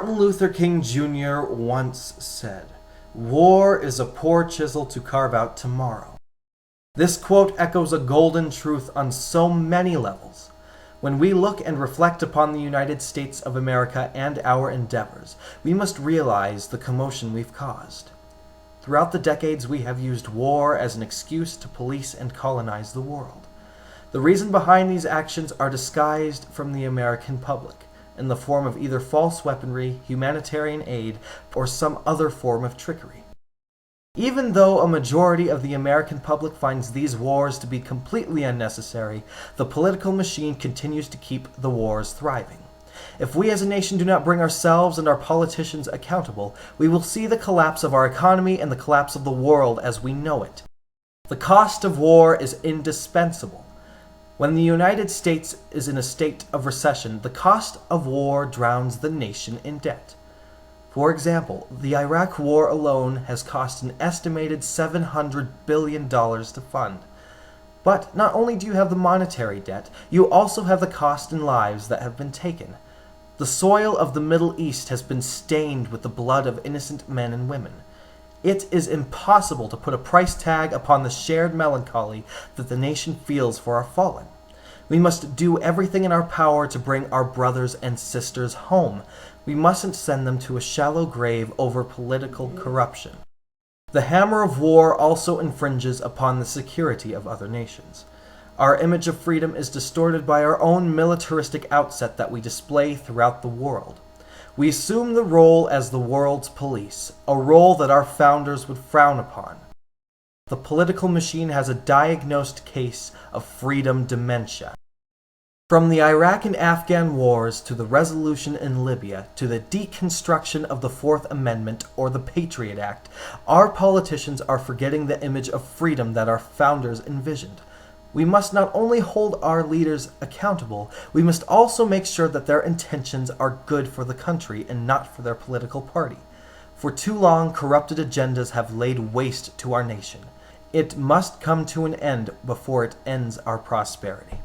Martin Luther King Jr. once said, "War is a poor chisel to carve out tomorrow." This quote echoes a golden truth on so many levels. When we look and reflect upon the United States of America and our endeavors, we must realize the commotion we've caused. Throughout the decades, we have used war as an excuse to police and colonize the world. The reason behind these actions are disguised from the American public in the form of either false weaponry, humanitarian aid, or some other form of trickery. Even though a majority of the American public finds these wars to be completely unnecessary, the political machine continues to keep the wars thriving. If we as a nation do not bring ourselves and our politicians accountable, we will see the collapse of our economy and the collapse of the world as we know it. The cost of war is indispensable. When the United States is in a state of recession, the cost of war drowns the nation in debt. For example, the Iraq War alone has cost an estimated $700 billion to fund. But not only do you have the monetary debt, you also have the cost in lives that have been taken. The soil of the Middle East has been stained with the blood of innocent men and women. It is impossible to put a price tag upon the shared melancholy that the nation feels for our fallen. We must do everything in our power to bring our brothers and sisters home. We mustn't send them to a shallow grave over political corruption. The hammer of war also infringes upon the security of other nations. Our image of freedom is distorted by our own militaristic outset that we display throughout the world. We assume the role as the world's police, a role that our founders would frown upon. The political machine has a diagnosed case of freedom dementia. From the Iraq and Afghan wars to the resolution in Libya to the deconstruction of the Fourth Amendment or the Patriot Act, our politicians are forgetting the image of freedom that our founders envisioned. We must not only hold our leaders accountable, we must also make sure that their intentions are good for the country and not for their political party. For too long, corrupted agendas have laid waste to our nation. It must come to an end before it ends our prosperity.